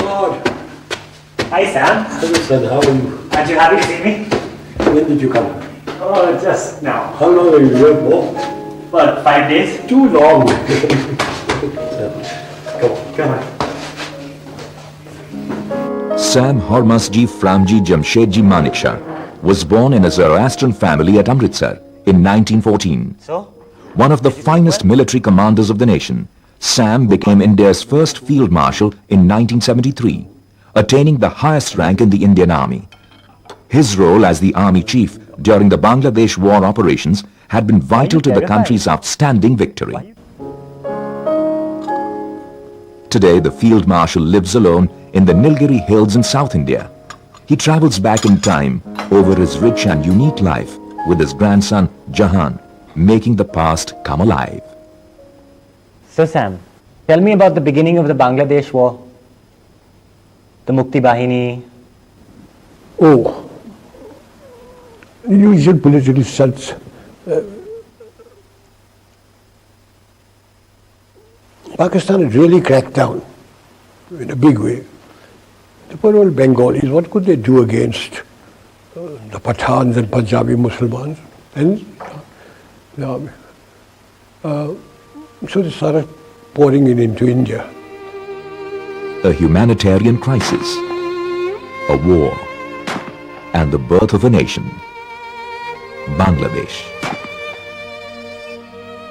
God. Hi, Sam. Hello, son. How are you? Aren't you happy to see me? When did you come? Oh, just now. How long are you here for? What, 5 days? Too long. Come on. Sam Hormasji Framji Jamshedji Manekshaw was born in a Zoroastrian family at Amritsar in 1914. So? One of the finest military commanders of the nation, Sam became India's first field marshal in 1973, attaining the highest rank in the Indian Army. His role as the army chief during the Bangladesh war operations had been vital to the country's outstanding victory. Today, the field marshal lives alone in the Nilgiri Hills in South India. He travels back in time over his rich and unique life with his grandson Jahan, making the past come alive. So, Sam, tell me about the beginning of the Bangladesh war. The Mukti Bahini. Oh. Usual political stunts. Pakistan had really cracked down in a big way. The poor old Bengalis, what could they do against the Pathans and Punjabi Muslims and the army? So they started pouring it into India. A humanitarian crisis, a war, and the birth of a nation, Bangladesh.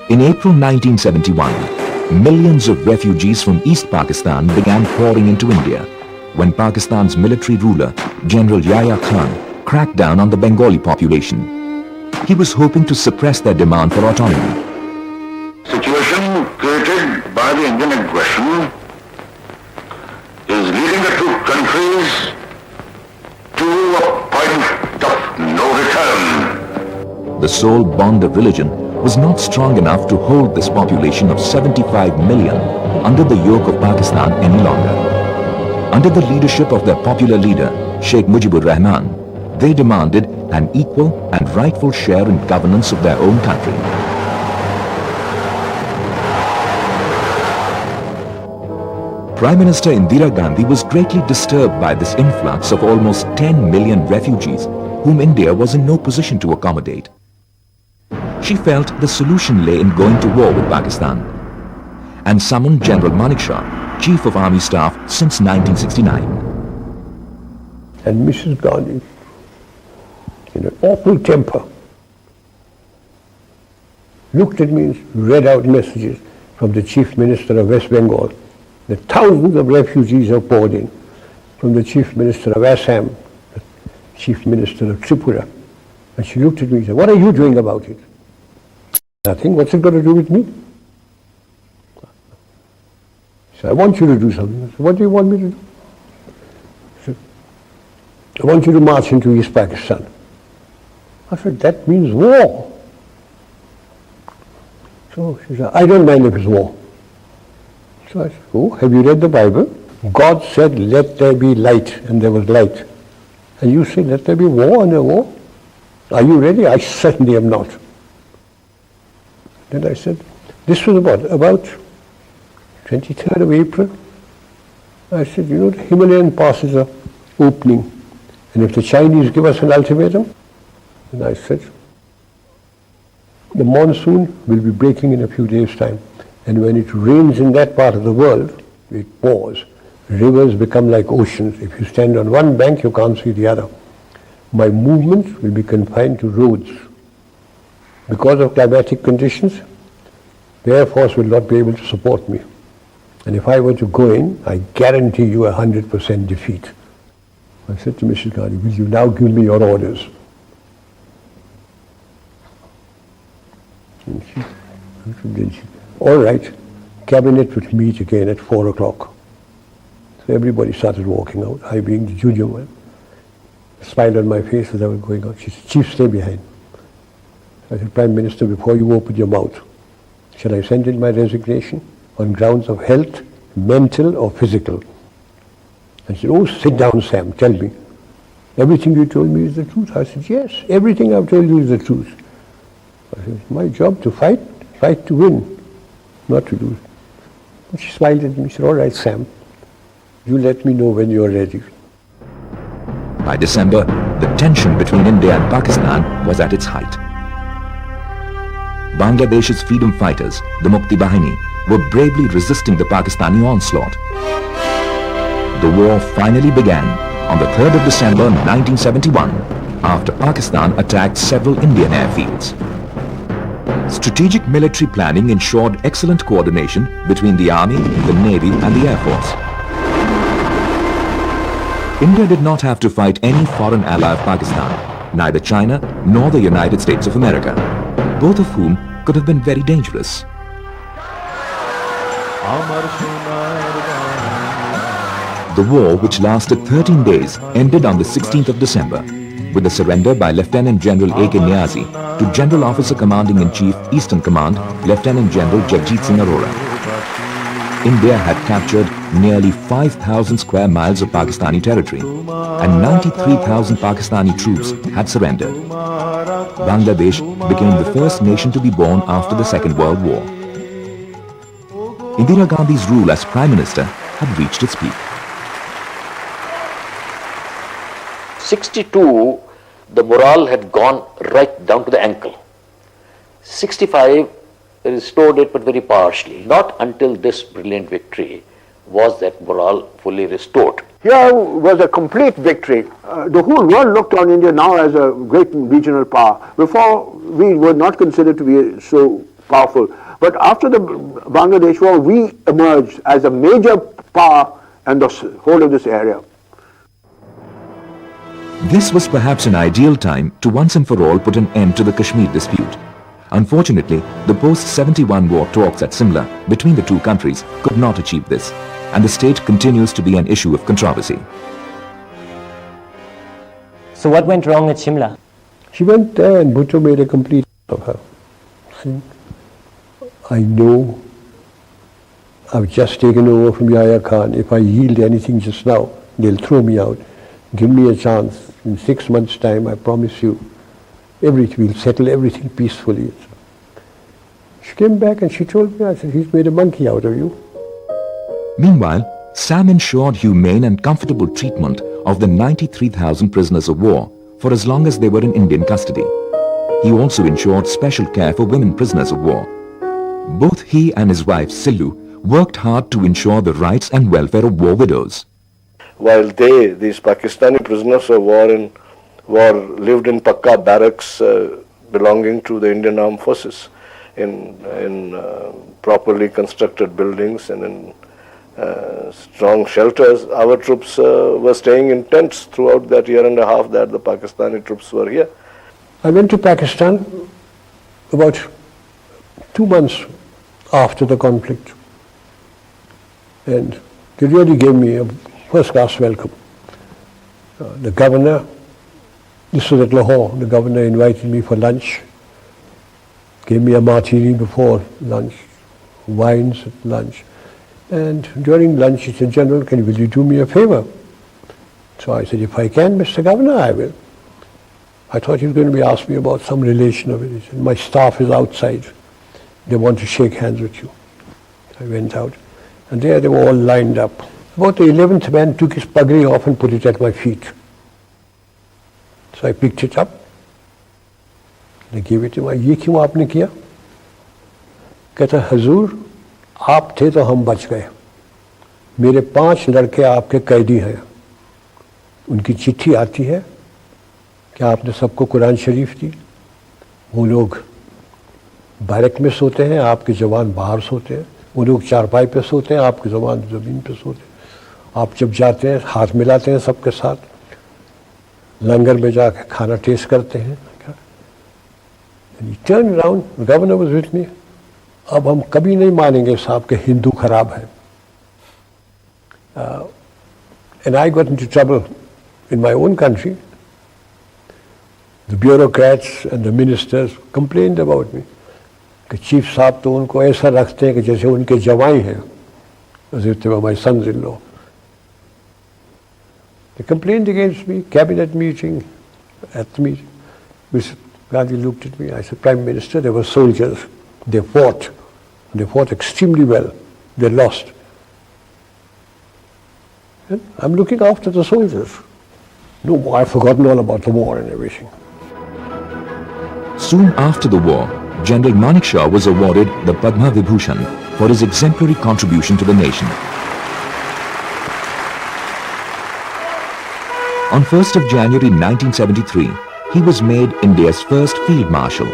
In April 1971, millions of refugees from East Pakistan began pouring into India when Pakistan's military ruler, General Yahya Khan, cracked down on the Bengali population. He was hoping to suppress their demand for autonomy. Situation created by the Indian aggression is leading the two countries to a point of no return. The sole bond of religion was not strong enough to hold this population of 75 million under the yoke of Pakistan any longer. Under the leadership of their popular leader, Sheikh Mujibur Rahman, they demanded an equal and rightful share in governance of their own country. Prime Minister Indira Gandhi was greatly disturbed by this influx of almost 10 million refugees whom India was in no position to accommodate. She felt the solution lay in going to war with Pakistan and summoned General Manekshaw, Chief of Army Staff since 1969. And Mrs. Gandhi, in an awful temper, looked at me and read out messages from the Chief Minister of West Bengal. The thousands of refugees have poured in, from the Chief Minister of Assam, the Chief Minister of Tripura. And she looked at me and said, "What are you doing about it?" "Nothing. What's it got to do with me?" She said, "I want you to do something." I said, "What do you want me to do?" She said, "I want you to march into East Pakistan." I said, "That means war." So she said, "I don't mind if it's war." So I said, "Oh, have you read the Bible? God said, 'Let there be light,' and there was light. And you say, 'Let there be war,' and there war. Are you ready?" "I certainly am not." Then I said, this was about 23rd of April. I said, "You know, the Himalayan passes are opening, and if the Chinese give us an ultimatum," and I said, "the monsoon will be breaking in a few days' time. And when it rains in that part of the world, it pours. Rivers become like oceans. If you stand on one bank, you can't see the other. My movement will be confined to roads. Because of climatic conditions, the Air Force will not be able to support me. And if I were to go in, I guarantee you 100% defeat." I said to Mrs. Gandhi, "Will you now give me your orders?" And she, "All right, cabinet will meet again at 4 o'clock. So everybody started walking out, I being the junior one. A smile on my face as I was going out. She said, "Chief, stay behind." I said, "Prime Minister, before you open your mouth, shall I send in my resignation on grounds of health, mental or physical?" And she said, "Oh, sit down, Sam, tell me. Everything you told me is the truth?" I said, "Yes, everything I've told you is the truth." I said, "It's my job to fight to win, not to lose." And she smiled at me. She said, "All right, Sam, You let me know when you're ready. By December, the tension between India and Pakistan was at its height. Bangladesh's freedom fighters, the Mukti Bahini, were bravely resisting the Pakistani onslaught. The war finally began on the 3rd of December 1971 after Pakistan attacked several Indian airfields. Strategic military planning ensured excellent coordination between the Army, the Navy and the Air Force. India did not have to fight any foreign ally of Pakistan, neither China nor the United States of America, both of whom could have been very dangerous. The war, which lasted 13 days, ended on the 16th of December with the surrender by Lieutenant General A.K. Niazi to General Officer Commanding-in-Chief, Eastern Command, Lieutenant General Jagjit Singh Arora. India had captured nearly 5,000 square miles of Pakistani territory and 93,000 Pakistani troops had surrendered. Bangladesh became the first nation to be born after the Second World War. Indira Gandhi's rule as Prime Minister had reached its peak. 62, the morale had gone right down to the ankle. 65 restored it, but very partially. Not until this brilliant victory was that morale fully restored. Here was a complete victory. The whole world looked on India now as a great regional power. Before, we were not considered to be so powerful. But after the Bangladesh war, we emerged as a major power in the whole of this area. This was perhaps an ideal time to once and for all put an end to the Kashmir dispute. Unfortunately, the post-71 war talks at Simla between the two countries could not achieve this, and the state continues to be an issue of controversy. So what went wrong at Shimla? She went there and Bhutto made a complete of her. See, I know I've just taken over from Yahya Khan. If I yield anything just now, they'll throw me out. Give me a chance. In 6 months' time, I promise you, we'll settle everything peacefully. She came back and she told me, I said, he's made a monkey out of you. Meanwhile, Sam ensured humane and comfortable treatment of the 93,000 prisoners of war for as long as they were in Indian custody. He also ensured special care for women prisoners of war. Both he and his wife Sillu worked hard to ensure the rights and welfare of war widows. While these Pakistani prisoners of war lived in Pakka barracks belonging to the Indian Armed Forces in properly constructed buildings and in strong shelters. Our troops were staying in tents throughout that year and a half that the Pakistani troops were here. I went to Pakistan about 2 months after the conflict, and they really gave me a first-class welcome. The governor, this was at Lahore, the governor invited me for lunch, gave me a martini before lunch, wines at lunch, and during lunch he said, General, will you do me a favor? So I said, if I can, Mr. Governor, I will. I thought he was going to be asking me about some relation of it. He said, my staff is outside. They want to shake hands with you. I went out, and there they were all lined up. About the 11th man took his pagri off and put it at my feet. So I picked it up. I gave it to him. ये क्यों आपने किया? कहता हजूर, आप थे तो हम बच गए. मेरे 5 लड़के आपके कैदी हैं. उनकी चिट्ठी आती है कि आपने सबको कुरान शरीफ दी. वो लोग बैरक में सोते हैं, आपके जवान बाहर सोते हैं. वो लोग चारपाई पे सोते हैं, आपके जवान ज़मीन पे सोते हैं. आप जब जाते हैं हाथ मिलाते हैं सबके साथ, लंगर में जाकर खाना टेस्ट करते हैं. And he turned around, the governor was with me. अब हम कभी नहीं मानेंगे साहब के हिंदू खराब है. And I got into trouble in my own country. The bureaucrats and the ministers complained about me. कि चीफ साहब तो उनको ऐसा रखते हैं कि जैसे उनके जवाई हैं, as if they were my sons-in-law. They complained against me, cabinet meeting, at the meeting. Mr. Gandhi looked at me, I said, Prime Minister, they were soldiers. They fought extremely well. They lost. And I'm looking after the soldiers. No, I've forgotten all about the war and everything. Soon after the war, General Manekshaw was awarded the Padma Vibhushan for his exemplary contribution to the nation. On 1st of January 1973, he was made India's first Field Marshal,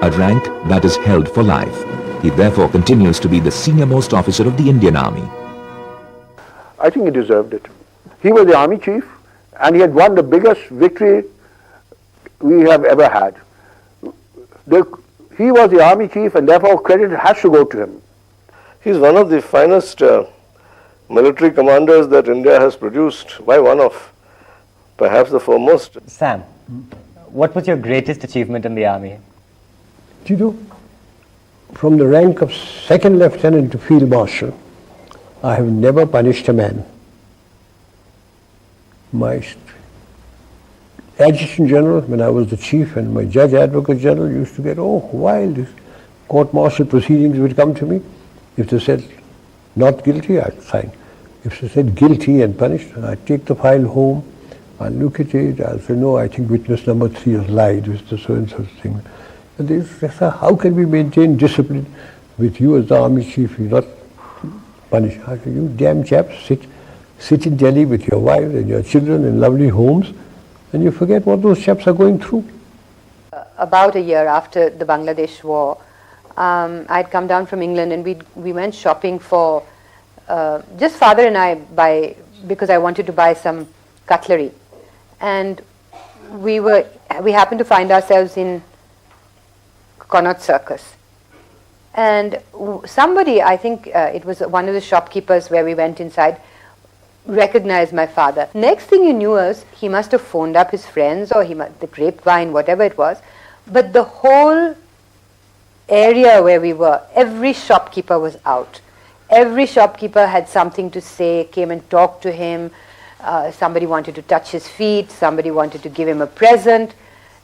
a rank that is held for life. He therefore continues to be the senior-most officer of the Indian Army. I think he deserved it. He was the army chief and he had won the biggest victory we have ever had. He was the army chief and therefore credit has to go to him. He's one of the finest military commanders that India has produced. Why one of? Perhaps the foremost. Sam, what was your greatest achievement in the army? Do you know, from the rank of second lieutenant to field marshal, I have never punished a man. My adjutant general, when I was the chief, and my judge advocate general used to get, wild. Court-martial proceedings would come to me. If they said not guilty, I'd sign. If they said guilty and punished, I'd take the file home, I'll look at it, I'll say, no, I think witness number 3 has lied, Mr. so-and-so thing. And they say, how can we maintain discipline with you as the army chief? You're not punished. I say, you damn chaps, sit in Delhi with your wives and your children in lovely homes, and you forget what those chaps are going through. About a year after the Bangladesh war, I'd come down from England and we went shopping for, just father and I, because I wanted to buy some cutlery. And we happened to find ourselves in Connaught Circus. And somebody, I think it was one of the shopkeepers where we went inside, recognized my father. Next thing you knew was he must have phoned up his friends or the grapevine, whatever it was. But the whole area where we were, every shopkeeper was out. Every shopkeeper had something to say, came and talked to him. Somebody wanted to touch his feet, somebody wanted to give him a present,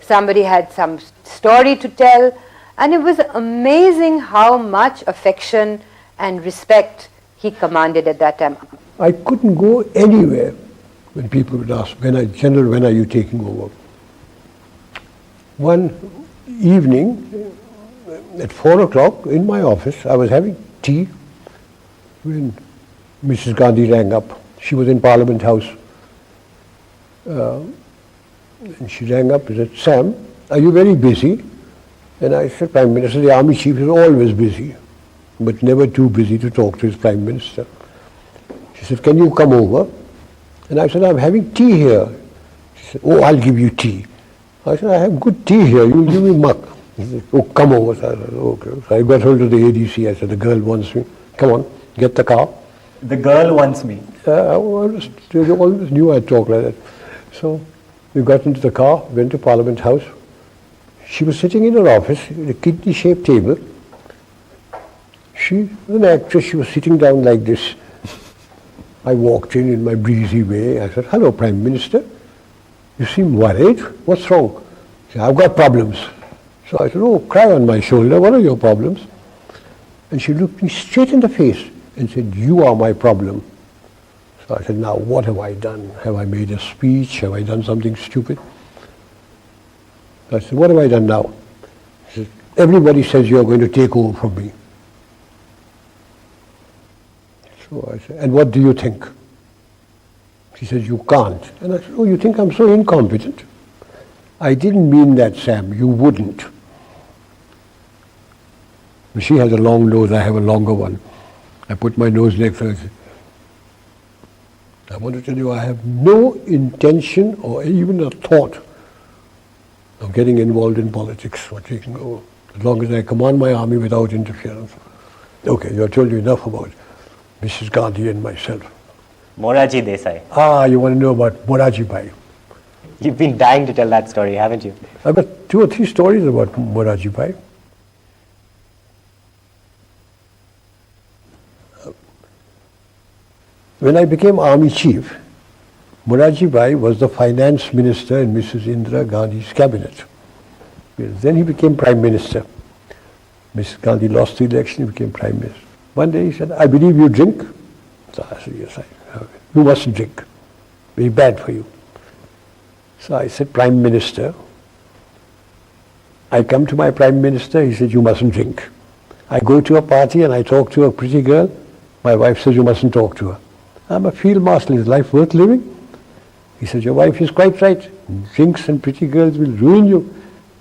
somebody had some story to tell, and it was amazing how much affection and respect he commanded at that time. I couldn't go anywhere when people would ask, General, when are you taking over? One evening at 4 o'clock in my office, I was having tea when Mrs. Gandhi rang up. She was in Parliament House. And she rang up and said, Sam, are you very busy? And I said, Prime Minister, the Army Chief is always busy, but never too busy to talk to his Prime Minister. She said, can you come over? And I said, I'm having tea here. She said, I'll give you tea. I said, I have good tea here, you'll give me muck. He said, come over. So I said, okay. So I got hold of the ADC. I said, the girl wants me. Come on, get the car. The girl wants me. They always knew I'd talk like that. So we got into the car, went to Parliament House. She was sitting in her office at a kidney-shaped table. She was an actress, she was sitting down like this. I walked in my breezy way. I said, hello, Prime Minister. You seem worried. What's wrong? She said, I've got problems. So I said, cry on my shoulder. What are your problems? And she looked me straight in the face and said, you are my problem. So I said, now what have I done? Have I made a speech? Have I done something stupid? So I said, what have I done now? She said, everybody says you're going to take over from me. So I said, and what do you think? She says, you can't. And I said, you think I'm so incompetent? I didn't mean that, Sam. You wouldn't. She has a long nose, I have a longer one. I put my nose next to her. I want to tell you, I have no intention or even a thought of getting involved in politics or taking over, as long as I command my army without interference. Okay, you have told you enough about Mrs. Gandhi and myself. Morarji Desai. You want to know about Morarji Bhai. You've been dying to tell that story, haven't you? I've got 2 or 3 stories about Morarji Bhai. When I became Army Chief, Morarji Bhai was the Finance Minister in Mrs. Indira Gandhi's cabinet. Then he became Prime Minister. Mrs. Gandhi lost the election, he became Prime Minister. One day he said, I believe you drink. So I said, yes, I have it. You mustn't drink. Very bad for you. So I said, Prime Minister. I come to my Prime Minister, he said, you mustn't drink. I go to a party and I talk to a pretty girl. My wife says, you mustn't talk to her. I'm a field marshal. Is life worth living? He said, your wife is quite right. Drinks and pretty girls will ruin you.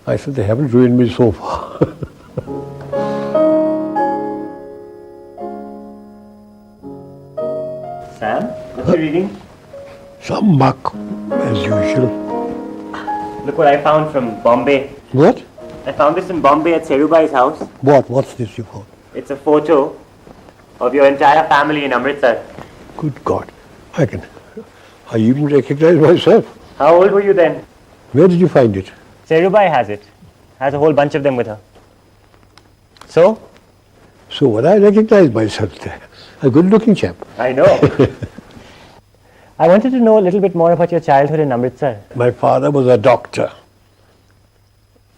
I said, they haven't ruined me so far. Sam, what are you reading? Some muck, as usual. Look what I found from Bombay. What? I found this in Bombay at Serubai's house. What? What's this you found? It's a photo of your entire family in Amritsar. Good God. I even recognize myself. How old were you then? Where did you find it? Serubai has it. Has a whole bunch of them with her. So? So what I recognize myself there. A good-looking chap. I know. I wanted to know a little bit more about your childhood in Amritsar. My father was a doctor.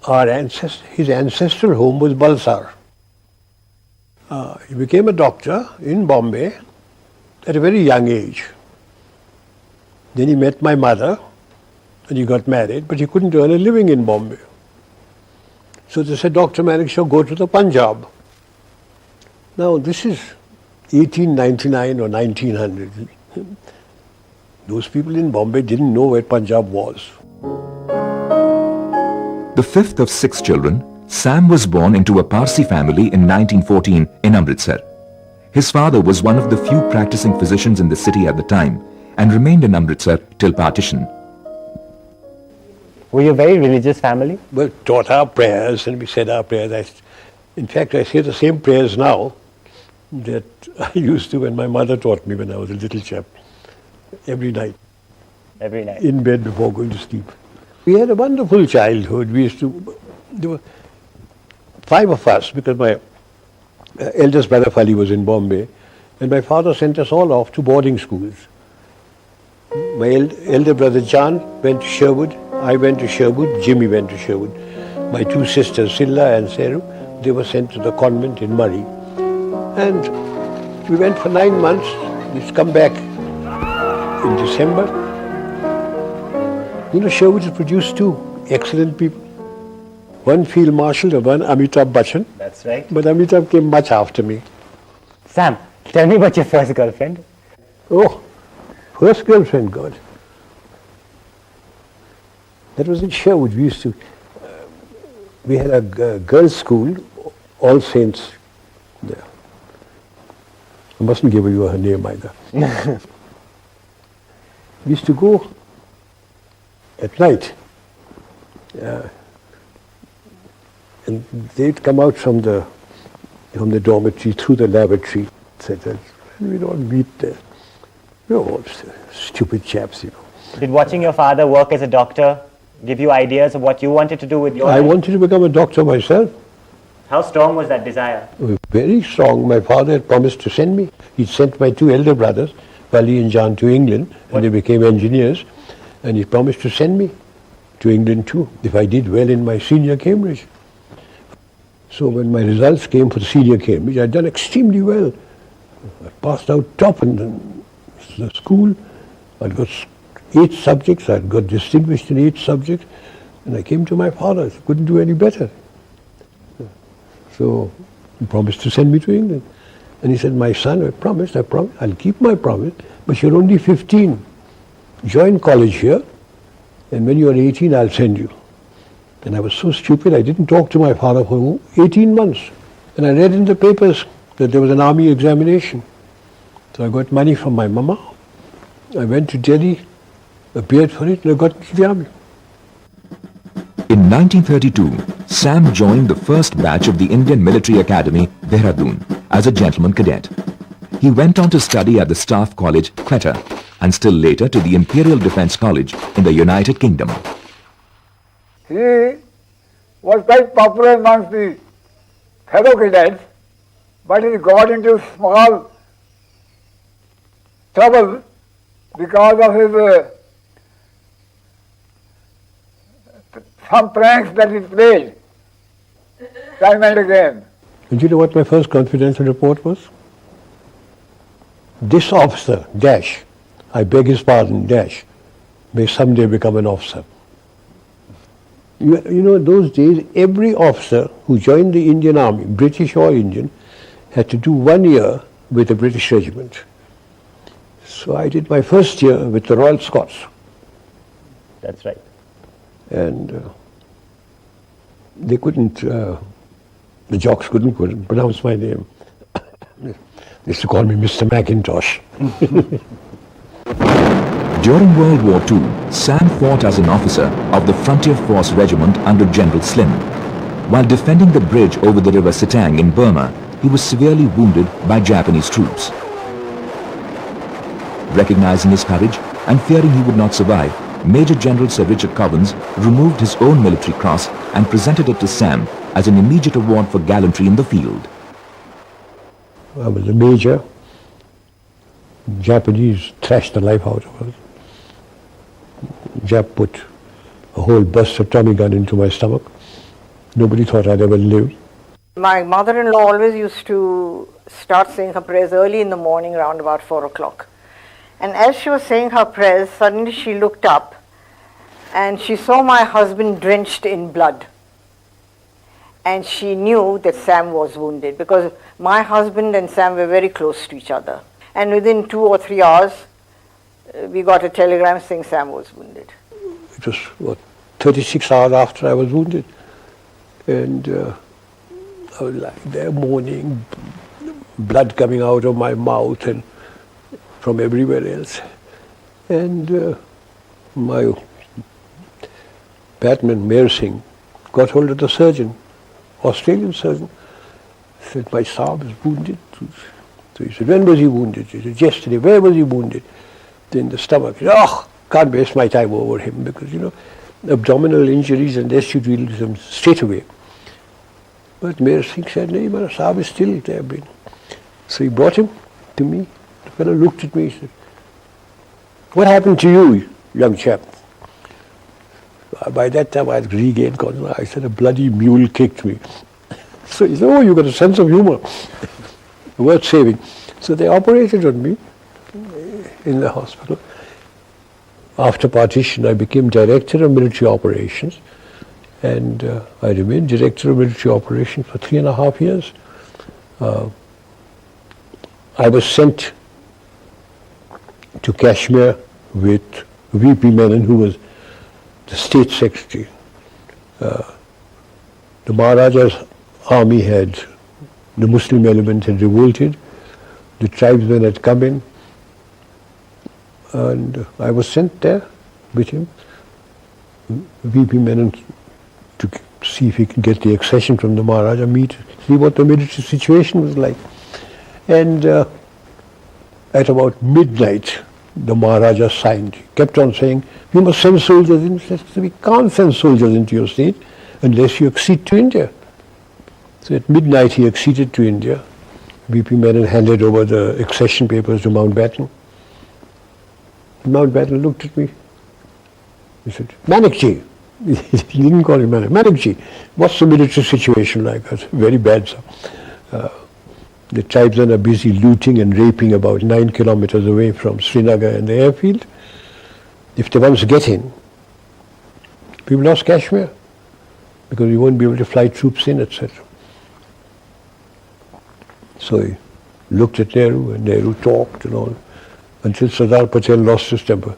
His ancestral home was Balsar. He became a doctor in Bombay at a very young age. Then he met my mother and he got married, but he couldn't earn a living in Bombay. So they said, Dr. Manekshaw, go to the Punjab. Now this is 1899 or 1900. Those people in Bombay didn't know where Punjab was. The fifth of 6 children, Sam was born into a Parsi family in 1914 in Amritsar. His father was one of the few practicing physicians in the city at the time and remained in Amritsar till partition. Were you a very religious family? Well, taught our prayers and we said our prayers. In fact, I say the same prayers now that I used to when my mother taught me when I was a little chap. Every night. Every night. In bed before going to sleep. We had a wonderful childhood. There were 5 of us because my eldest brother Fali was in Bombay and my father sent us all off to boarding schools. My elder brother John went to Sherwood, I went to Sherwood, Jimmy went to Sherwood. My 2 sisters, Silla and Seru, they were sent to the convent in Murray. And we went for 9 months. We'd come back in December. You know, Sherwood has produced 2 excellent people. One field marshal and one Amitabh Bachchan. That's right. But Amitabh came much after me. Sam, tell me about your first girlfriend. Oh, first girlfriend, God. That was in Sherwood. We had a girls' school, All Saints there. I mustn't give you her name either. We used to go at night. And they'd come out from the dormitory through the lavatory, etc. And we'd all meet there. We were all stupid chaps, you know. Did watching your father work as a doctor give you ideas of what you wanted to do with your I life? wanted to become a doctor myself. How strong was that desire? Very strong. My father had promised to send me. He'd sent my 2 elder brothers, Vali and John, to England, and they became engineers. And he promised to send me to England too, if I did well in my senior Cambridge. So when my results came for the senior Cambridge, I'd done extremely well. I passed out top in the school. I'd got 8 subjects. I'd got distinguished in 8 subjects. And I came to my father. I couldn't do any better. So he promised to send me to England. And he said, my son, I promised, I'll keep my promise, but you're only 15. Join college here, and when you're 18, I'll send you. And I was so stupid, I didn't talk to my father for 18 months. And I read in the papers that there was an army examination. So I got money from my mama. I went to Delhi, appeared for it, and I got into the army. In 1932, Sam joined the first batch of the Indian Military Academy, Dehradun, as a gentleman cadet. He went on to study at the Staff College, Quetta, and still later to the Imperial Defence College in the United Kingdom. He was quite popular amongst the fellow cadets, but he got into small trouble because of his some pranks that he played time and again. And you know what my first confidential report was? This officer, Dash, I beg his pardon, dash, may someday become an officer. You know, those days, every officer who joined the Indian Army, British or Indian, had to do 1 year with a British regiment. So I did my first year with the Royal Scots. That's right. And they couldn't, the jocks couldn't pronounce my name. They used to call me Mr. Macintosh. During World War II, Sam fought as an officer of the Frontier Force Regiment under General Slim. While defending the bridge over the river Sitang in Burma, he was severely wounded by Japanese troops. Recognizing his courage and fearing he would not survive, Major General Sir Richard Covens removed his own military cross and presented it to Sam as an immediate award for gallantry in the field. I was a major. Japanese thrashed the life out of us. Jap put a whole burst of Tommy gun into my stomach. Nobody thought I'd ever live. My mother-in-law always used to start saying her prayers early in the morning around about 4 o'clock. And as she was saying her prayers, suddenly she looked up and she saw my husband drenched in blood. And she knew that Sam was wounded because my husband and Sam were very close to each other. And within 2 or 3 hours, we got a telegram saying Sam was wounded. It was, 36 hours after I was wounded. And I was lying there moaning, blood coming out of my mouth and from everywhere else. And my Batman, Mayor Singh, got hold of the surgeon, Australian surgeon, said, my Saab is wounded. So he said, when was he wounded? He said, yesterday. Where was he wounded? In the stomach. He said, oh, can't waste my time over him because, you know, abdominal injuries, unless you deal with them straight away. But Mayor Singh said, no, my Saab is still there. So he brought him to me. The fellow looked at me, he said, what happened to you, young chap? By that time I had regained consciousness. I said, a bloody mule kicked me. So he said, oh, you got a sense of humor. Worth saving. So they operated on me in the hospital. After partition, I became director of military operations, and I remained director of military operations for 3.5 years. I was sent to Kashmir with V.P. Menon, who was the state secretary. The Maharaja's army had, the Muslim element had revolted, the tribesmen had come in, and I was sent there with him, V.P. Menon, to see if he could get the accession from the Maharaja, see what the military situation was like. And at about midnight, the Maharaja signed. He kept on saying, we must send soldiers in. He said, we can't send soldiers into your state unless you accede to India. So at midnight he acceded to India. V.P. Menon handed over the accession papers to Mountbatten. Mountbatten looked at me. He said, Manekshaw. He didn't call him Manekshaw. What's the military situation like? I said, very bad, sir. The tribesmen are busy looting and raping about 9 kilometers away from Srinagar and the airfield. If they once get in, we've lost Kashmir because we won't be able to fly troops in, etc. So he looked at Nehru, and Nehru talked and all, until Sardar Patel lost his temper.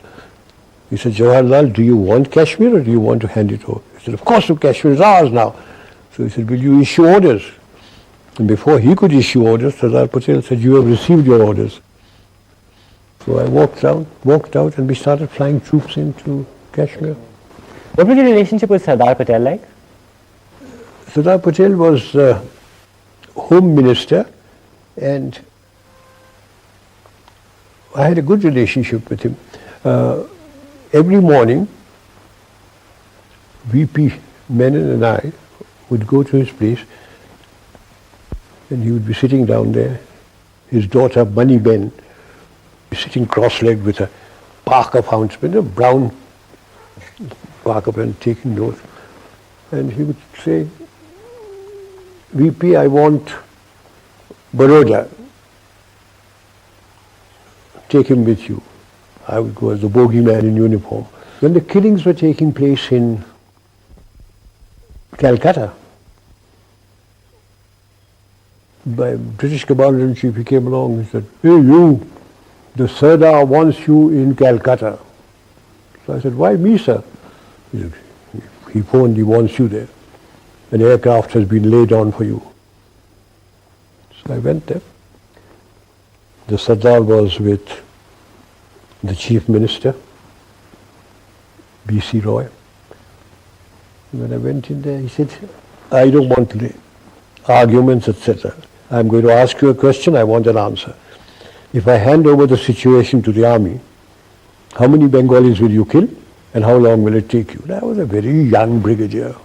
He said, Jawaharlal, do you want Kashmir or do you want to hand it over? He said, of course, Kashmir is ours now. So he said, will you issue orders? And before he could issue orders, Sardar Patel said, you have received your orders. So I walked out and we started flying troops into Kashmir. What was your relationship with Sardar Patel like? Sardar Patel was Home Minister, and I had a good relationship with him. Every morning, V.P. Menon and I would go to his place, and he would be sitting down there. His daughter, Bunny Ben, sitting cross-legged with a Parker fountain, a brown Parker pen, taking notes. And he would say, VP, I want Baroda. Take him with you. I would go as the bogeyman in uniform. When the killings were taking place in Calcutta, my British commander-in-chief, he came along and said, "Hey you, the Sardar wants you in Calcutta." So I said, "Why me, sir?" He said, "He phoned, he wants you there. An aircraft has been laid on for you." So I went there. The Sardar was with the Chief Minister, B.C. Roy. When I went in there, he said, "I don't want arguments, etc. I'm going to ask you a question, I want an answer. If I hand over the situation to the army, how many Bengalis will you kill and how long will it take you?" And I was a very young brigadier.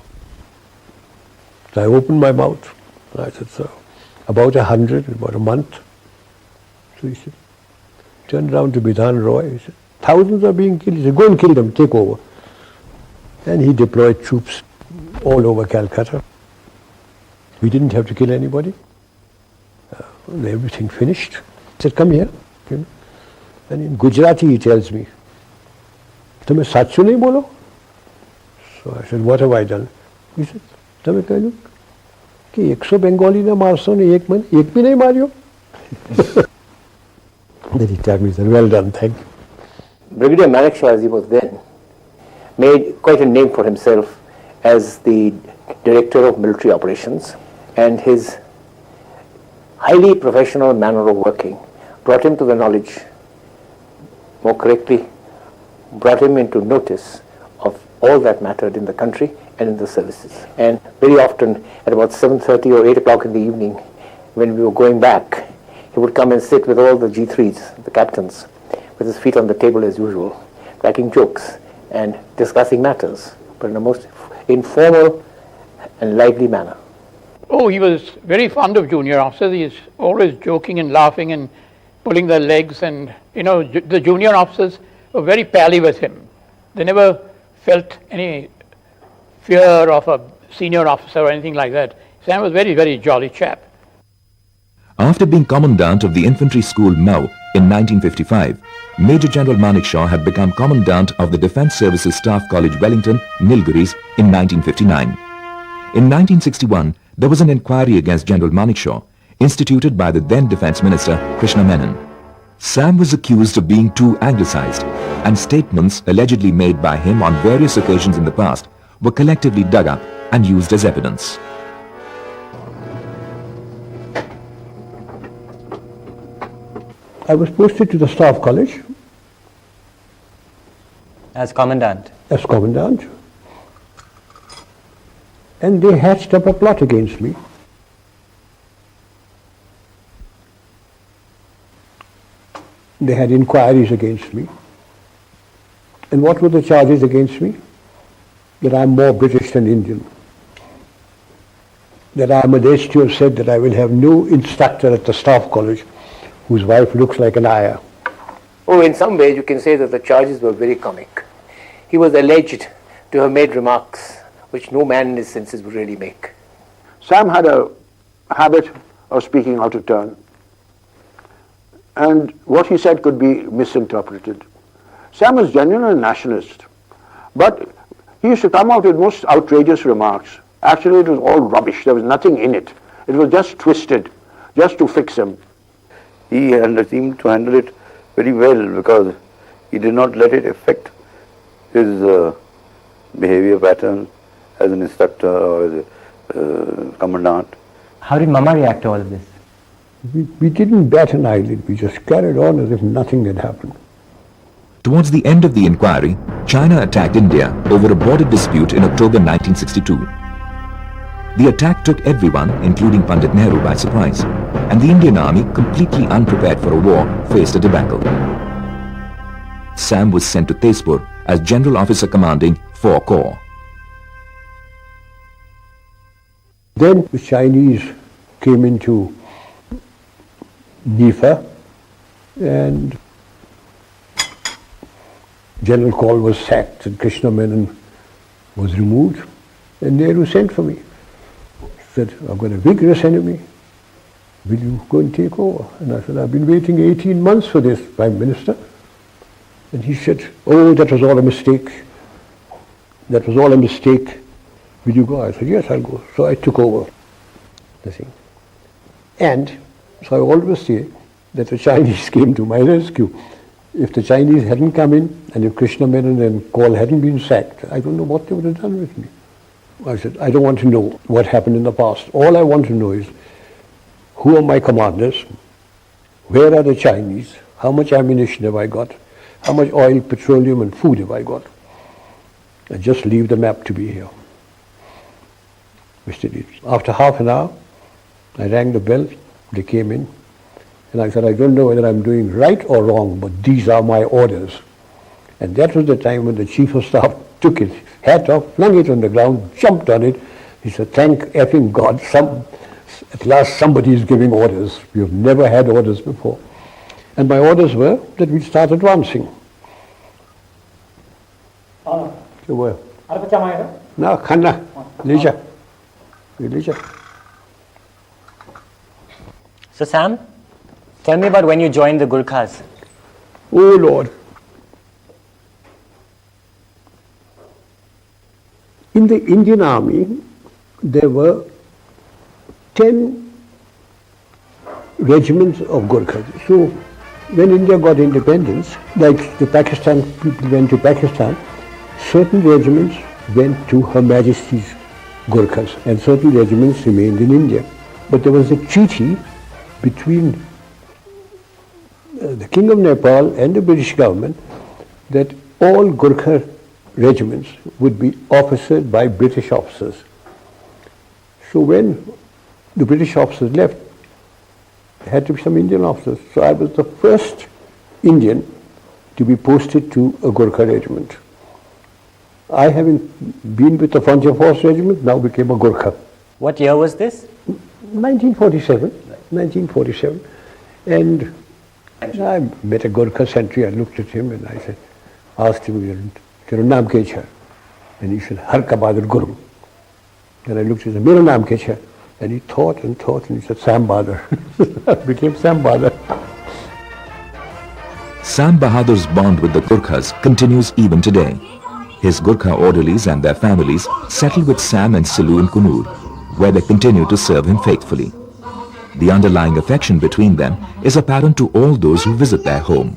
So I opened my mouth and I said, "Sir, about 100 in about a month." So he said, turned around to Bidhan Roy, he said, "Thousands are being killed." He said, "Go and kill them, take over." And he deployed troops all over Calcutta. We didn't have to kill anybody. Everything finished. He said, "Come here." And in Gujarati he tells me, "Tumhe sachu nahi bolo?" So I said, "What have I done?" He said, "Tumhe kahlu ki 100 Bengali na marso ne ek bhi nahi maryo." Then he told me, he said, "Well done, thank you." Brigadier Manekshaw, as he was then, made quite a name for himself as the director of military operations, and his highly professional manner of working brought him to the knowledge, more correctly, brought him into notice of all that mattered in the country and in the services. And very often at about 7:30 or 8 o'clock in the evening, when we were going back, he would come and sit with all the G3s, the captains, with his feet on the table as usual, cracking jokes and discussing matters, but in a most informal and lively manner. Oh, he was very fond of junior officers. He is always joking and laughing and pulling their legs, and the junior officers were very pally with him. They never felt any fear of a senior officer or anything like that. Sam was a very, very jolly chap. After being Commandant of the Infantry School Mau in 1955, Major General Manekshaw had become Commandant of the Defence Services Staff College Wellington, Nilgiris in 1959. In 1961, there was an inquiry against General Manekshaw, instituted by the then Defence Minister Krishna Menon. Sam was accused of being too anglicised, and statements allegedly made by him on various occasions in the past were collectively dug up and used as evidence. I was posted to the Staff College. As Commandant? As Commandant. And they hatched up a plot against me. They had inquiries against me. And what were the charges against me? That I'm more British than Indian. That I'm alleged to have said that I will have no instructor at the Staff College whose wife looks like an ayah. Oh, in some ways you can say that the charges were very comic. He was alleged to have made remarks which no man in his senses would really make. Sam had a habit of speaking out of turn, and what he said could be misinterpreted. Sam was genuine a nationalist, but he used to come out with most outrageous remarks. Actually, it was all rubbish. There was nothing in it. It was just twisted, just to fix him. He seemed to handle it very well because he did not let it affect his behavior pattern as an instructor or as a commandant. How did Mama react to all of this? We didn't bat an eyelid. We just carried on as if nothing had happened. Towards the end of the inquiry, China attacked India over a border dispute in October 1962. The attack took everyone, including Pandit Nehru, by surprise, and the Indian army, completely unprepared for a war, faced a debacle. Sam was sent to Tezpur as General Officer commanding 4 Corps. Then the Chinese came into Nifa, and General Kaul was sacked and Krishna Menon was removed, and Nehru sent for me. He said, "I've got a vigorous enemy. Will you go and take over?" And I said, "I've been waiting 18 months for this, Prime Minister." And he said, oh, that was all a mistake. That was all a mistake. Will you go? I said, yes, I'll go. So I took over the thing. And so I always say that the Chinese came to my rescue. If the Chinese hadn't come in, and if Krishna Menon and Kaul hadn't been sacked, I don't know what they would have done with me. I said, I don't want to know what happened in the past. All I want to know is, who are my commanders? Where are the Chinese? How much ammunition have I got? How much oil, petroleum and food have I got? And just leave the map to be here. Which they did. After half an hour, I rang the bell, they came in, and I said, I don't know whether I'm doing right or wrong, but these are my orders. And that was the time when the Chief of Staff took his hat off, flung it on the ground, jumped on it. He said, thank effing God, at last somebody is giving orders. We have never had orders before. And my orders were that we'd start advancing. They were. Now, Khanna, Leisure. So Sam, tell me about when you joined the Gurkhas. Oh Lord. In the Indian Army, there were 10 regiments of Gurkhas. So when India got independence, like the Pakistan people went to Pakistan, certain regiments went to Her Majesty's Gurkhas and certain regiments remained in India. But there was a treaty between the King of Nepal and the British government that all Gurkha regiments would be officered by British officers. So when the British officers left, there had to be some Indian officers. So I was the first Indian to be posted to a Gurkha regiment. I, having been with the Frontier Force Regiment, now became a Gurkha. What year was this? 1947. And I met a Gurkha sentry. I looked at him and I said, asked him, "Tera naam kya hai?" And he said, "Har ka Bahadur Guru." Then I looked at him, "Mera naam kya hai?" And he thought and he said, "Sam Bahadur." I became Sam Bahadur. Sam Bahadur's bond with the Gurkhas continues even today. His Gurkha orderlies and their families settled with Sam and Silu in Kunur, where they continue to serve him faithfully. The underlying affection between them is apparent to all those who visit their home.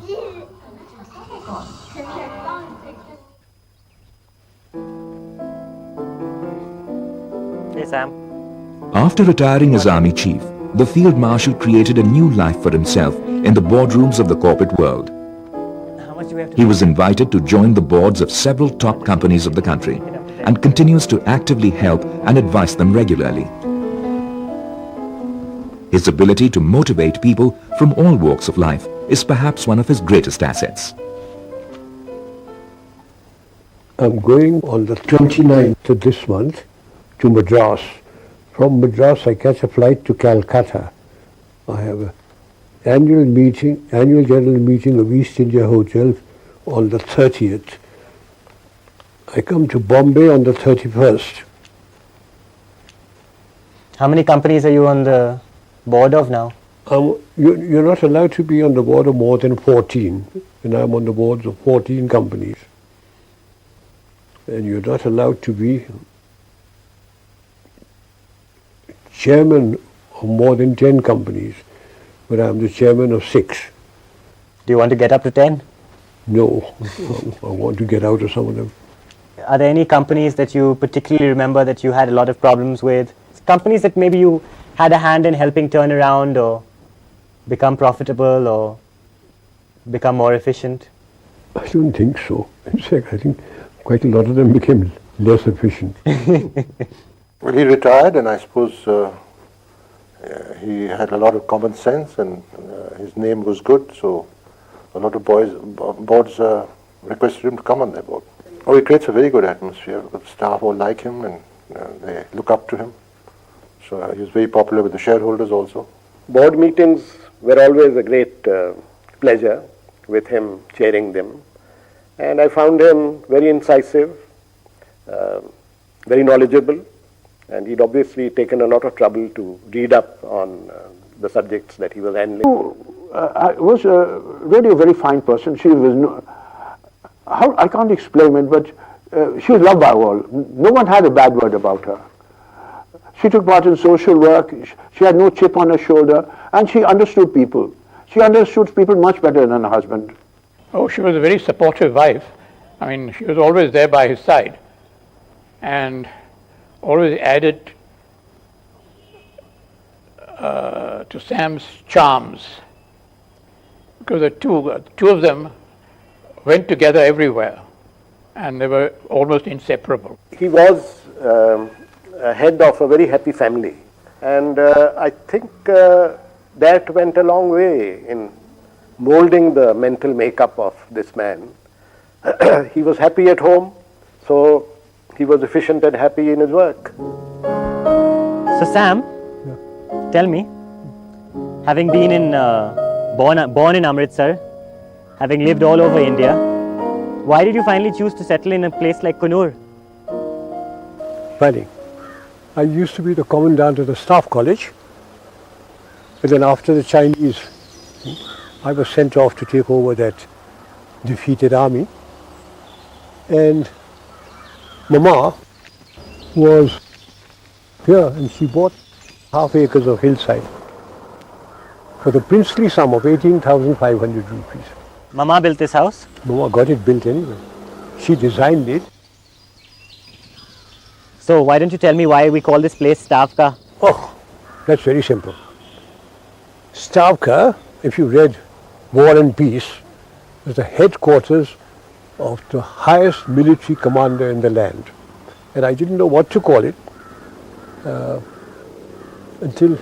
Hey Sam. After retiring as Army Chief, the Field Marshal created a new life for himself in the boardrooms of the corporate world. He was invited to join the boards of several top companies of the country and continues to actively help and advise them regularly. His ability to motivate people from all walks of life is perhaps one of his greatest assets. I'm going on the 29th of this month to Madras. From Madras I catch a flight to Calcutta. I have an annual general meeting of East India Hotel on the 30th. I come to Bombay on the 31st. How many companies are you on the board of now? You're not allowed to be on the board of more than 14, and I'm on the boards of 14 companies. And you're not allowed to be chairman of more than 10 companies, but I'm the chairman of 6. Do you want to get up to 10? No, I want to get out of some of them. Are there any companies that you particularly remember that you had a lot of problems with? Companies that maybe you had a hand in helping turn around or become profitable or become more efficient? I don't think so. In fact, I think quite a lot of them became less efficient. Well, he retired, and I suppose he had a lot of common sense, and his name was good, so a lot of boards requested him to come on their board. Oh, he creates a very good atmosphere. The staff all like him, and they look up to him. So he was very popular with the shareholders also. Board meetings were always a great pleasure with him chairing them. And I found him very incisive, very knowledgeable, and he'd obviously taken a lot of trouble to read up on the subjects that he was handling. Was really a very fine person. She was how I can't explain it, but she was loved by all. No one had a bad word about her. She took part in social work. She had no chip on her shoulder, and she understood people. She understood people much better than her husband. Oh, she was a very supportive wife. I mean, she was always there by his side and always added to Sam's charms, because the two of them went together everywhere and they were almost inseparable. He was head of a very happy family, and I think that went a long way in molding the mental makeup of this man. He was happy at home, so he was efficient and happy in his work. So Sam, tell me, having been born in Amritsar, having lived all over India, why did you finally choose to settle in a place like Kannur? Funny. I used to be the commandant of the staff college, but then after the Chinese, I was sent off to take over that defeated army, and Mama was here and she bought half acres of hillside for the princely sum of 18,500 rupees. Mama built this house? Mama got it built anyway. She designed it. So why don't you tell me why we call this place Stavka? Oh, that's very simple. Stavka, if you read War and Peace, is the headquarters of the highest military commander in the land. And I didn't know what to call it until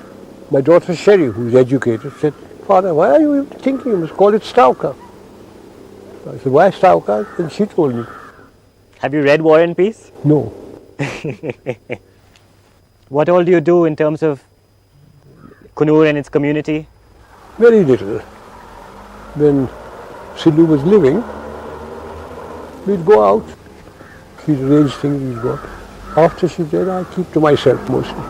my daughter Sherry, who is educated, said, "Father, why are you thinking you must call it Stavka?" I said, "Why Stavka?" And she told me. Have you read War and Peace? No. What all do you do in terms of Kannur and its community? Very little. When Sidhu was living, we'd go out. She'd arrange things, we'd go out. After she's dead, I keep to myself mostly.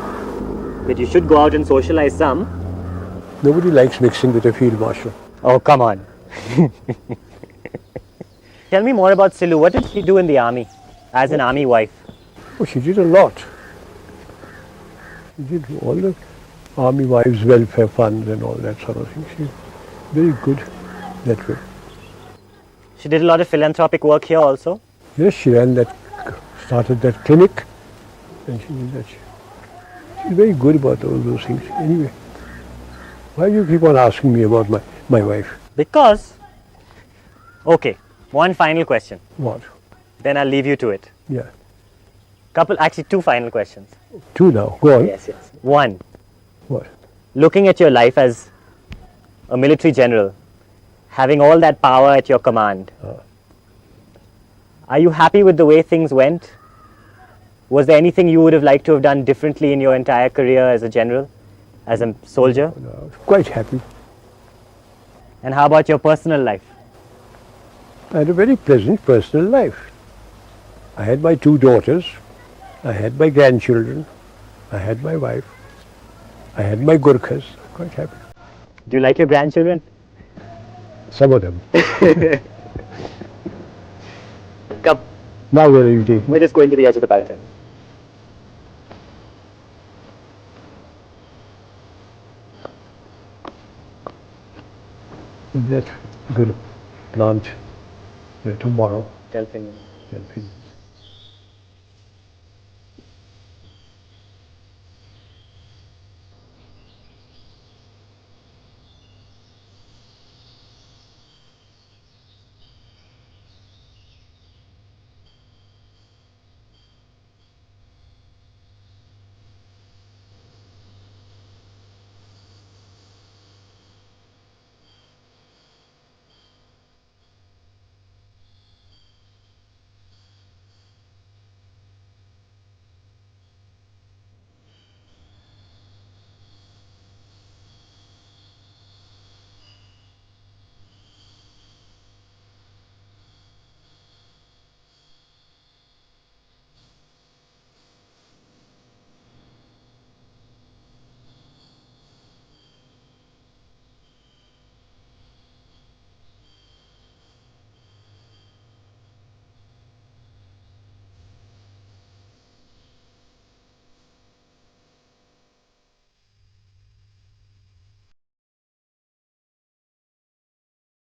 But you should go out and socialize some. Nobody likes mixing with a field marshal. Oh, come on. Tell me more about Silu. What did she do in the army as an army wife? Oh, she did a lot. She did all the army wives' welfare funds and all that sort of thing. She's very good that way. She did a lot of philanthropic work here also? Yes, she started that clinic, and she did that. She's very good about all those things. Anyway, why do you keep on asking me about my wife? Because, okay, one final question. What? Then I'll leave you to it. Yeah. Actually two final questions. Two now, go on. Yes. One. What? Looking at your life as a military general, having all that power at your command, are you happy with the way things went? Was there anything you would have liked to have done differently in your entire career as a general, as a soldier? No, quite happy. And how about your personal life? I had a very pleasant personal life. I had my two daughters, I had my grandchildren, I had my wife, I had my Gurkhas. Quite happy. Do you like your grandchildren? Some of them. Come. Now where are you taking? We're just going to the edge of the balcony. That good plant tomorrow. Delphinium. Delphinium.